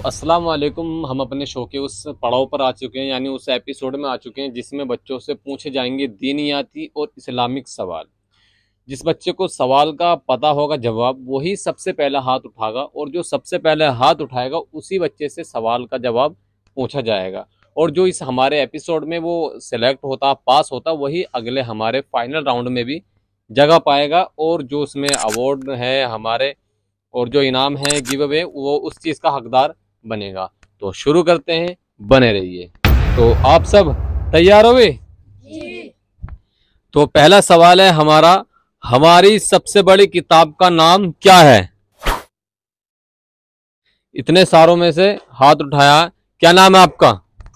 अस्सलाम वालेकुम। हम अपने शो के उस पड़ाव पर आ चुके हैं, यानी उस एपिसोड में आ चुके हैं जिसमें बच्चों से पूछे जाएंगे दीनियाती और इस्लामिक सवाल। जिस बच्चे को सवाल का पता होगा जवाब, वही सबसे पहला हाथ उठाएगा और जो सबसे पहले हाथ उठाएगा उसी बच्चे से सवाल का जवाब पूछा जाएगा। और जो इस हमारे एपिसोड में वो सिलेक्ट होता, पास होता, वही अगले हमारे फाइनल राउंड में भी जगह पाएगा। और जो उसमें अवार्ड है हमारे और जो इनाम है गिव अवे, वो उस चीज का हकदार बनेगा। तो शुरू करते हैं, बने रहिए। तो आप सब तैयार हो गए? तो पहला सवाल है हमारा, हमारी सबसे बड़ी किताब का नाम क्या है? इतने सारों में से हाथ उठाया, क्या नाम है आपका?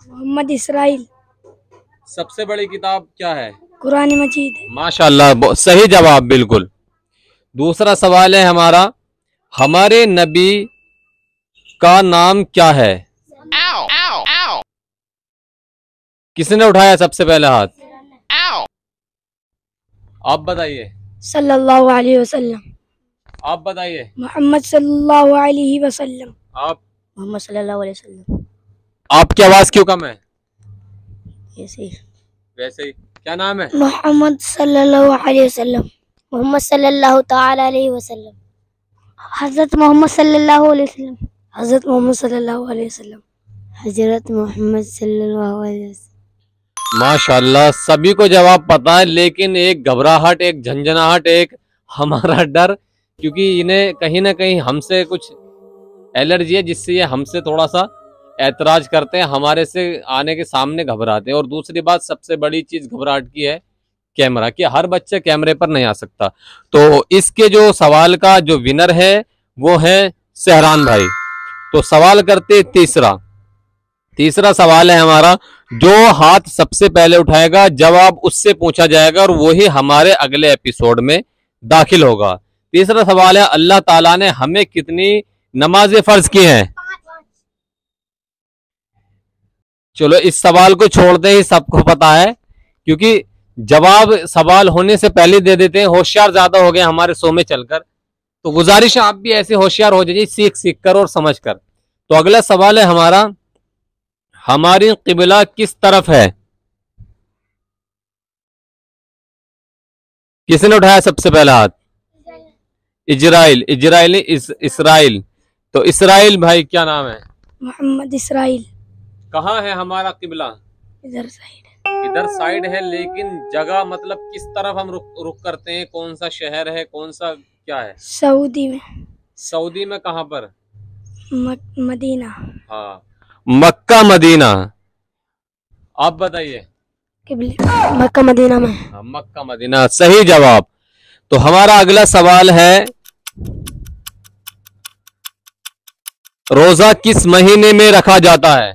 मोहम्मद इसराइल। सबसे बड़ी किताब क्या है? कुरान मजीद। माशाल्लाह, सही जवाब, बिल्कुल। दूसरा सवाल है हमारा, हमारे नबी का नाम क्या है? किसने उठाया सबसे पहले हाथ? आप बताइए। सल्लल्लाहु अलैहि वसल्लम। आप बताइए। मोहम्मद सल्लल्लाहु अलैहि वसल्लम। आप? मोहम्मद सल्लल्लाहु अलैहि वसल्लम। आपकी आवाज क्यों कम है? ऐसे ही। वैसे ही। क्या नाम है? मोहम्मद सल्लल्लाहु अलैहि वसल्लम। मोहम्मद सल्लल्लाहु ताला अलैहि वसल्लम। हजरत मोहम्मद सल्लल्लाहु अलैहि वसल्लम। हजरत मोहम्मद सल्लल्लाहु अलैहि वसल्लम। हजरत मोहम्मद सल्लल्लाहु अलैहि वसल्लम। माशाल्लाह, सभी को जवाब पता है, लेकिन एक घबराहट, एक झंझनाहट, एक हमारा डर, क्योंकि इन्हें कहीं ना कहीं हमसे कुछ एलर्जी है, जिससे ये हमसे थोड़ा सा ऐतराज करते हैं, हमारे से आने के सामने घबराते हैं। और दूसरी बात, सबसे बड़ी चीज घबराहट की है कैमरा, कि हर बच्चे कैमरे पर नहीं आ सकता। तो इसके जो सवाल का जो विनर है वो है सहरान भाई। तो सवाल करते तीसरा सवाल है हमारा, जो हाथ सबसे पहले उठाएगा जवाब उससे पूछा जाएगा और वही हमारे अगले एपिसोड में दाखिल होगा। तीसरा सवाल है, अल्लाह ताला ने हमें कितनी नमाजें फर्ज की हैं? चलो, इस सवाल को छोड़ते ही सबको पता है, क्योंकि जवाब सवाल होने से पहले दे देते हैं। होशियार ज्यादा हो गए हमारे शो में चलकर, तो गुजारिश है आप भी ऐसे होशियार हो जाइए, सीख सीख कर और समझ कर। तो अगला सवाल है हमारा, हमारी किबला किस तरफ है? किसने उठाया सबसे पहला हाथ? इसराइल। तो इसराइल भाई, क्या नाम है? मोहम्मद इसराइल। कहाँ है हमारा किबला? इधर साइड। इधर साइड है, लेकिन जगह मतलब किस तरफ हम रुक करते हैं? कौन सा शहर है, कौन सा क्या है? सऊदी में। सऊदी में कहाँ पर? मदीना। हाँ, मक्का मदीना। आप बताइए। मक्का मदीना में। हाँ, मक्का मदीना, सही जवाब। तो हमारा अगला सवाल है, रोजा किस महीने में रखा जाता है?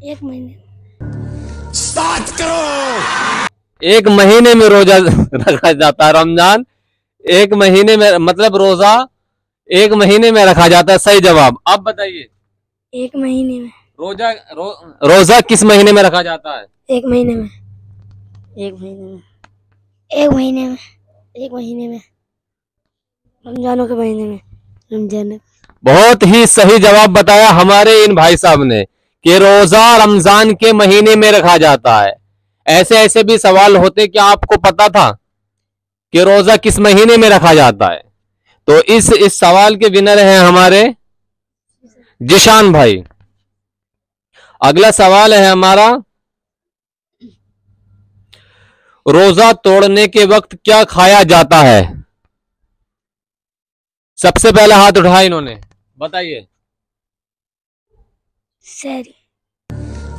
एक महीने। 7 करोड़। एक महीने में रोजा रखा जाता है। रमजान एक महीने में, मतलब रोजा एक महीने में रखा जाता है, सही जवाब। आप बताइए। एक महीने में। रोजा किस महीने में रखा जाता है? एक महीने में। एक महीने में। एक महीने में। एक महीने में। रमजानों के महीने में। रमजान। बहुत ही सही जवाब बताया हमारे इन भाई साहब ने कि रोजा रमजान के महीने में रखा जाता है। ऐसे ऐसे भी सवाल होते, क्या आपको पता था कि रोजा किस महीने में रखा जाता है? तो इस सवाल के विनर हैं हमारे जिशान भाई। अगला सवाल है हमारा, रोजा तोड़ने के वक्त क्या खाया जाता है? सबसे पहला हाथ उठाया इन्होंने, बताइए। सहरी।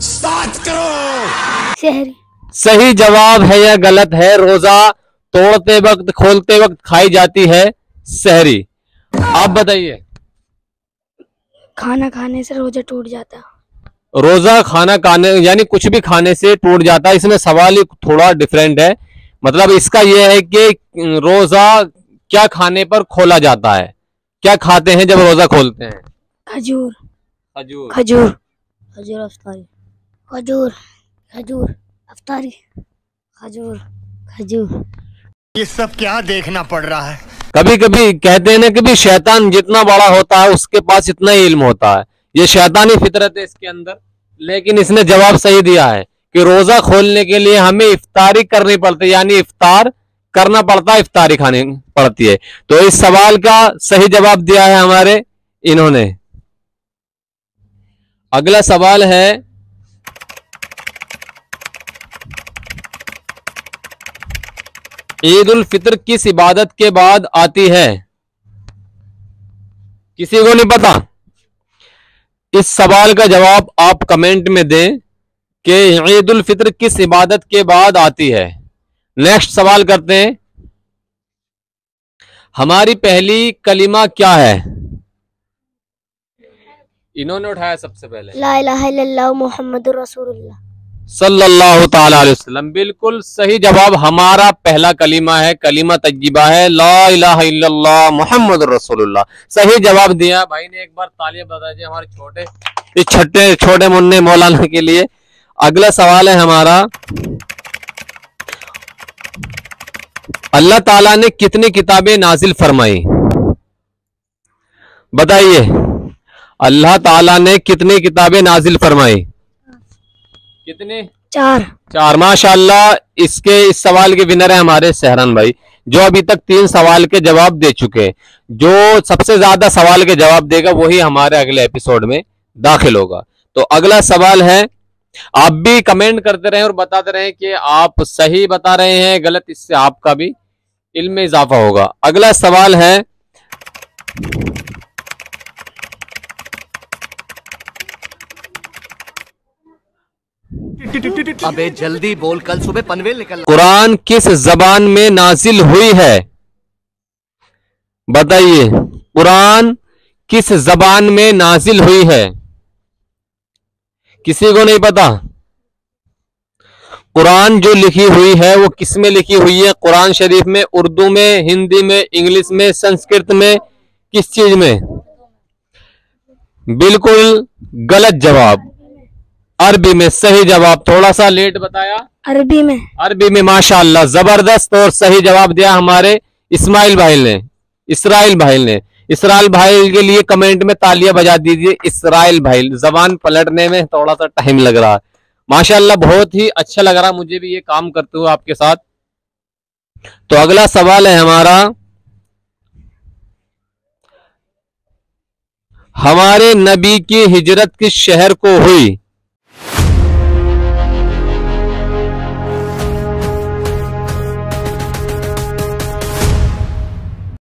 7 करोड़। सहरी। सही जवाब है या गलत है? रोजा तोड़ते वक्त, खोलते वक्त खाई जाती है सहरी। आप बताइए। खाना खाने से रोजा टूट जाता। रोजा खाना खाने यानी कुछ भी खाने से टूट जाता है। इसमें सवाल ही थोड़ा डिफरेंट है, मतलब इसका यह है कि रोजा क्या खाने पर खोला जाता है? क्या खाते हैं जब रोजा खोलते हैं? खजूर। खजूर। खजूर। खजूर अफ्तारी। खजूर। खजूर अफ्तारी। खजूर। खजूर। ये सब क्या देखना पड़ रहा है? कभी कभी कहते हैं ना कि भी शैतान जितना बड़ा होता है उसके पास इतना ही इल्म होता है, ये शैतानी फितरत है इसके अंदर। लेकिन इसने जवाब सही दिया है कि रोजा खोलने के लिए हमें इफ्तारी करनी पड़ती है, यानी इफ्तार करना पड़ता है, इफ्तारी खानी पड़ती है। तो इस सवाल का सही जवाब दिया है हमारे इन्होंने। अगला सवाल है, ईद उल फितर किस इबादत के बाद आती है? किसी को नहीं पता? इस सवाल का जवाब आप कमेंट में दें कि ईद उल फितर किस इबादत के बाद आती है। नेक्स्ट सवाल करते हैं, हमारी पहली कलिमा क्या है? इन्होंने उठाया सबसे पहले, ला इलाहा इल्लल्लाह मुहम्मदुर रसूलुल्लाह सल्लल्लाहु ताला अलैहि वसल्लम। बिल्कुल सही जवाब, हमारा पहला कलीमा है, कलीमा तज्जिबा है, ला इलाहा इल्लल्लाह मुहम्मदुर रसूलुल्लाह। सही जवाब दिया भाई ने, एक बार तालियां बजा दीजिए हमारे छोटे मुन्ने मौलाना के लिए। अगला सवाल है हमारा, अल्लाह ताला ने कितनी किताबें नाजिल फरमाई? बताइए, अल्लाह ताला ने कितनी किताबें नाजिल फरमाई? कितने? 4। माशाअल्लाह, इस सवाल के विनर है हमारे सहरान भाई, जो अभी तक 3 सवाल के जवाब दे चुके हैं। जो सबसे ज्यादा सवाल के जवाब देगा वही हमारे अगले एपिसोड में दाखिल होगा। तो अगला सवाल है, आप भी कमेंट करते रहें और बताते रहें कि आप सही बता रहे हैं गलत, इससे आपका भी इल्म में इजाफा होगा। अगला सवाल है, अबे जल्दी बोल, कल सुबह पनवेल निकलना। कुरान किस जबान में नाजिल हुई है? बताइए, कुरान किस जबान में नाजिल हुई है? किसी को नहीं पता? कुरान जो लिखी हुई है वो किस में लिखी हुई है? कुरान शरीफ में, उर्दू में, हिंदी में, इंग्लिश में, संस्कृत में, किस चीज में? बिल्कुल गलत जवाब, अरबी में। सही जवाब, थोड़ा सा लेट बताया, अरबी में। अरबी में। माशाअल्लाह, जबरदस्त और सही जवाब दिया हमारे इस्माइल भाई ने, इसराइल भाई ने। इसराइल भाई के लिए कमेंट में तालियां बजा दीजिए। इसराइल भाई, जबान पलटने में थोड़ा सा टाइम लग रहा है। माशाअल्लाह, बहुत ही अच्छा लग रहा मुझे भी ये काम करते हुए आपके साथ। तो अगला सवाल है हमारा, हमारे नबी की हिजरत किस शहर को हुई?